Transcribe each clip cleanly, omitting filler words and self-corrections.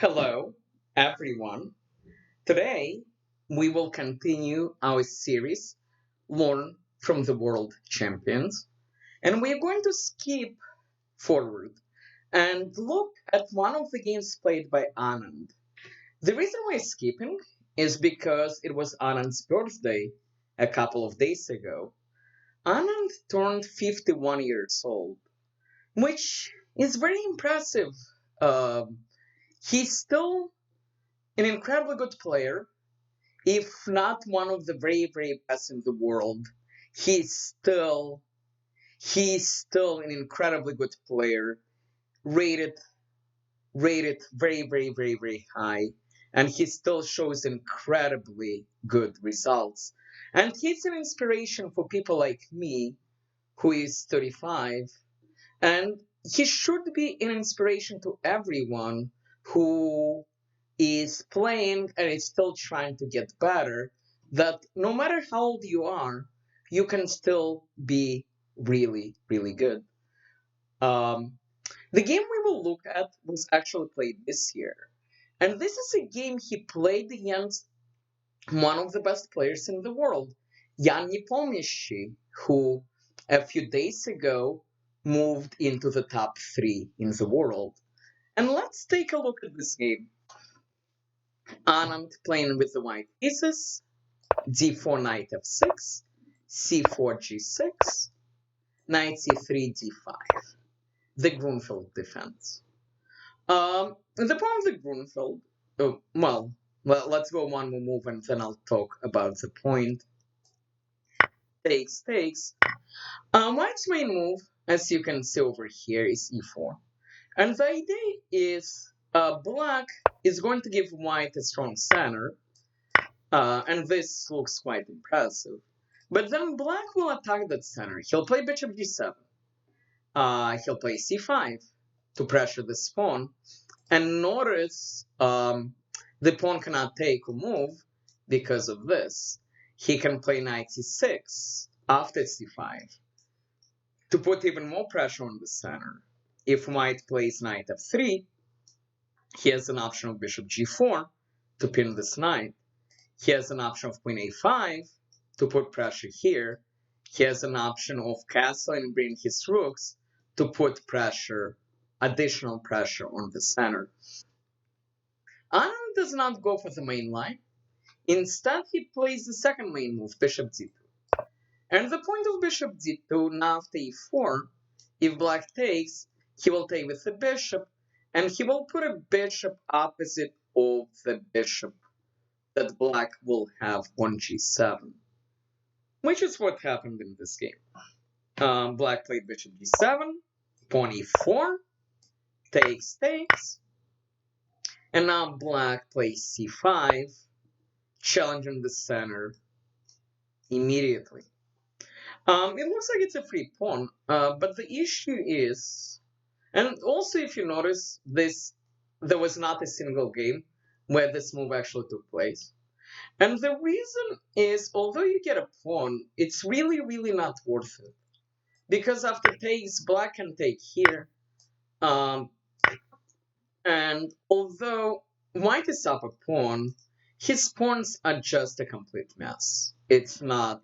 Hello, everyone. Today, we will continue our series, Learn from the World Champions, and we are going to skip forward and look at one of the games played by Anand. The reason we're skipping is because it was Anand's birthday a couple of days ago. Anand turned 51 years old, which is very impressive. He's still an incredibly good player, if not one of the very best in the world. He's still an incredibly good player, rated rated very high, and he still shows incredibly good results. And he's an inspiration for people like me, who is 35, and he should be an inspiration to everyone who is playing and is still trying to get better, that no matter how old you are, you can still be really good. Um, the game we will look at was actually played this year. And this is a game he played against one of the best players in the world, Anand-Nepomniachtchi, who a few days ago moved into the top three in the world. And let's take a look at this game. Anand playing with the white pieces, d4 knight f6, c4 g6, knight c3 d5, the Grunfeld defense. The point of the Grunfeld, let's go one more move and then I'll talk about the point. Takes. White's main move, as you can see over here, is e4. And the idea is black is going to give white a strong center, and this looks quite impressive. But then black will attack that center. He'll play bishop g7. He'll play c5 to pressure this pawn. And notice the pawn cannot take or move because of this. He can play knight c6 after c5 to put even more pressure on the center. If white plays knight f3, he has an option of bishop g4 to pin this knight. He has an option of queen a5 to put pressure here. He has an option of castling and bringing his rooks to put additional pressure on the center. Anand does not go for the main line. Instead, he plays the second main move, bishop d2. And the point of bishop d2, now after e4, if black takes, he will take with the bishop, and he will put a bishop opposite of the bishop that black will have on g7, which is what happened in this game. Black played bishop g7, pawn e4, takes, and now black plays c5, challenging the center immediately. It looks like it's a free pawn, but the issue is, and also if you notice, there was not a single game where this move actually took place. And the reason is, although you get a pawn, it's really not worth it. Because after takes, black can take here. And although white is up a pawn, his pawns are just a complete mess. It's not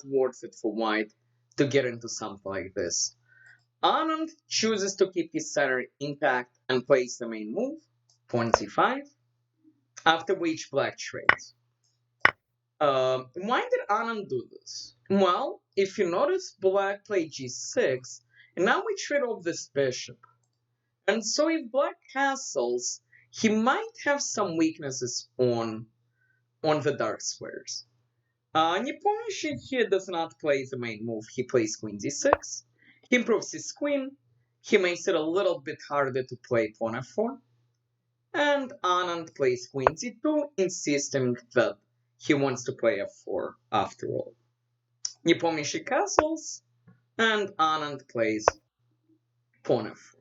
worth it for white to get into something like this. Anand chooses to keep his center intact and plays the main move, pawn c5, after which black trades. Why did Anand do this? Well, if you notice, black played g6, and now we trade off this bishop. And so if black castles, he might have some weaknesses on the dark squares. Nepomniachtchi here does not play the main move. He plays queen d6. He improves his queen. He makes it a little bit harder to play pawn f4. And Anand plays queen d2, insisting that he wants to play f4 after all. Nepomniachtchi castles, and Anand plays pawn f4.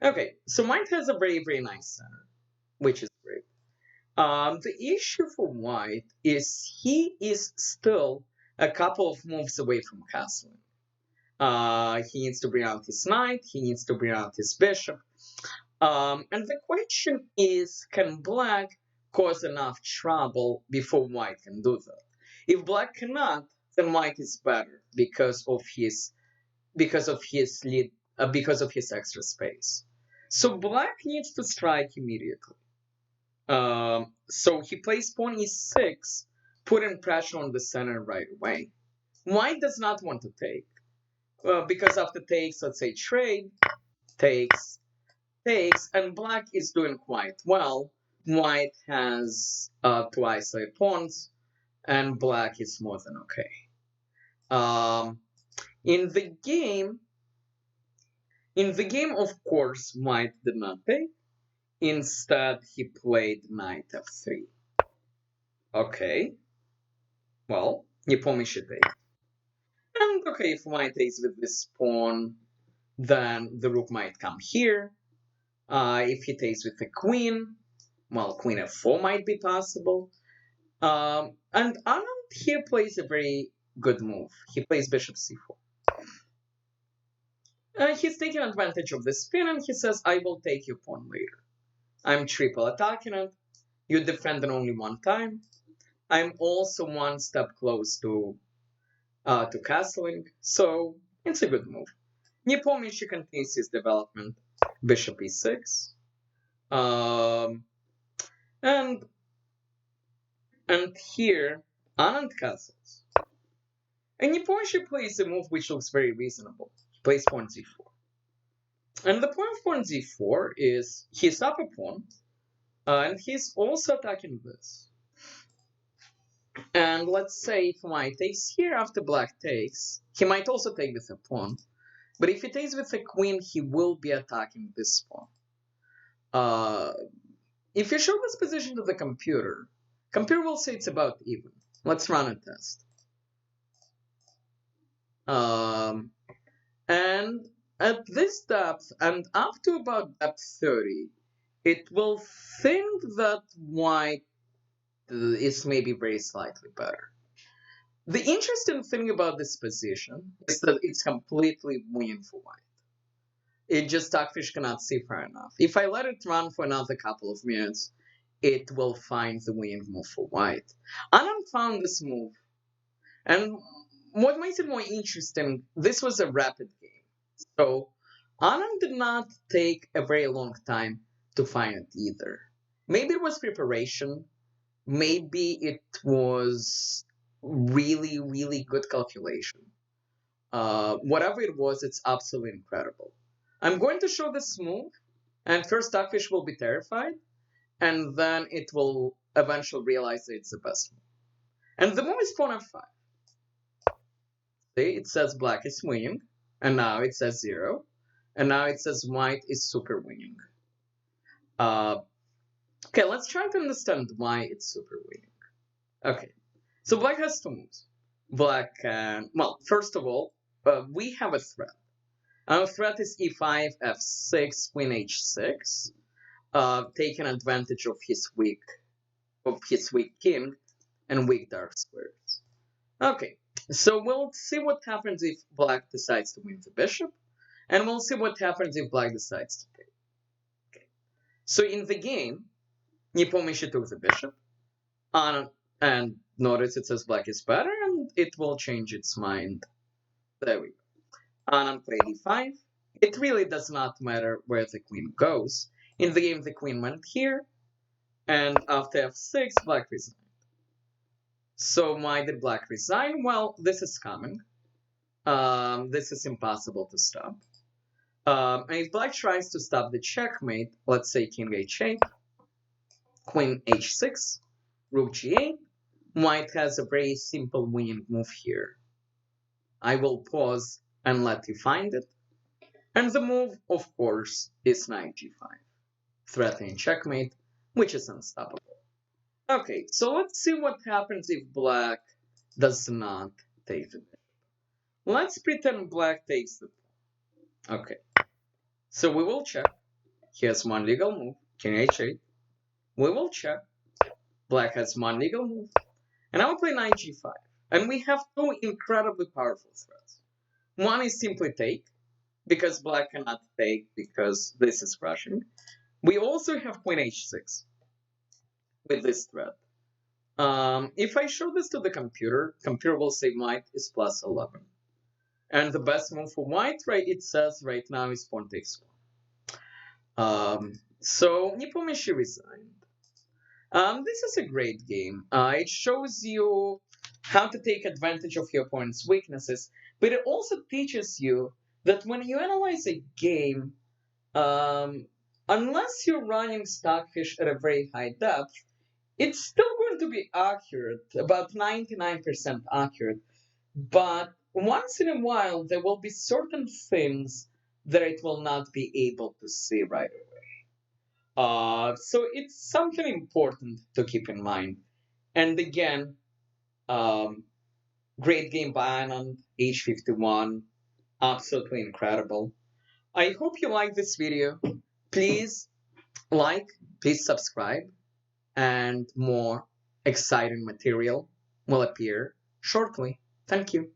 Okay, so white has a very nice center, which is great. The issue for white is he is still a couple of moves away from castling. He needs to bring out his knight, he needs to bring out his bishop. And the question is, can black cause enough trouble before white can do that? If black cannot, then white is better because of his extra space. So black needs to strike immediately. So he plays pawn e6, putting pressure on the center right away. White does not want to take. Because after takes, let's say trade, takes, takes, and black is doing quite well. White has two isolated pawns, and black is more than okay. In the game, of course, white did not take. Instead, he played knight f3. Okay, well, Nepomniachtchi should take. And okay, if white takes with this pawn, then the rook might come here. If he takes with the queen, well, queen f4 might be possible. And Anand here plays a very good move. He plays bishop c4. He's taking advantage of the spin, and he says, I will take your pawn later. I'm triple attacking it. You defend it only one time. I'm also one step close to castling, so it's a good move. Nepomniachtchi continues his development. Bishop e6. And here, Anand castles. And Nepomniachtchi plays a move which looks very reasonable. He plays pawn z4. And the point of pawn z4 is he's up a pawn, and he's also attacking this. And let's say if white takes here after black takes, he might also take with a pawn. But if he takes with a queen, he will be attacking this pawn. If you show this position to the computer will say it's about even. Let's run a test. And at this depth, and up to about depth 30, it will think that white is maybe very slightly better. The interesting thing about this position is that it's completely winning for white. It just Stockfish cannot see far enough. If I let it run for another couple of minutes, it will find the winning move for white. Anand found this move, and what makes it more interesting, this was a rapid game. So Anand did not take a very long time to find it either. Maybe it was preparation, maybe it was really, really good calculation. Whatever it was, it's absolutely incredible. I'm going to show this move, and first Stockfish will be terrified, and then it will eventually realize that it's the best move. And the move is pawn f5. See, it says black is winning, and now it says 0, and now it says white is super winning. Okay, let's try to understand why it's super winning. Okay, so black has two moves. Black can, well, first of all, we have a threat. Our threat is e5, f6, queen h6, taking advantage of his weak king and weak dark squares. Okay, so we'll see what happens if black decides to win the bishop, and we'll see what happens if black decides to take. Okay, so in the game, Nepomniachtchi took the bishop, and notice it says black is better, and it will change its mind. There we go. Anand played e5. It really does not matter where the queen goes. In the game, the queen went here, and after f6, black resigned. So why did black resign? Well, this is coming. This is impossible to stop. And if black tries to stop the checkmate, let's say king h8, queen h6, rook g8, white has a very simple winning move here. I will pause and let you find it. And the move, of course, is knight g5, threatening checkmate, which is unstoppable. Okay, so let's see what happens if black does not take the bishop. Let's pretend black takes the pawn. Okay, so we will check. He has one legal move, king h8. We will check. Black has one legal move. And I will play knight g5. And we have two incredibly powerful threats. One is simply take. because black cannot take because this is rushing. We also have queen h6 with this threat. If I show this to the computer will say white is plus 11. And the best move for white, right, it says right now is pawn takes 1. So Nepomniachtchi resigned. This is a great game. It shows you how to take advantage of your opponent's weaknesses, but it also teaches you that when you analyze a game, um, unless you're running Stockfish at a very high depth, it's still going to be accurate, about 99% accurate. But once in a while, there will be certain things that it will not be able to see right away. So it's something important to keep in mind. And again, um, great game by Anand, H51, absolutely incredible. I hope you like this video. Please like, please subscribe, and more exciting material will appear shortly. Thank you.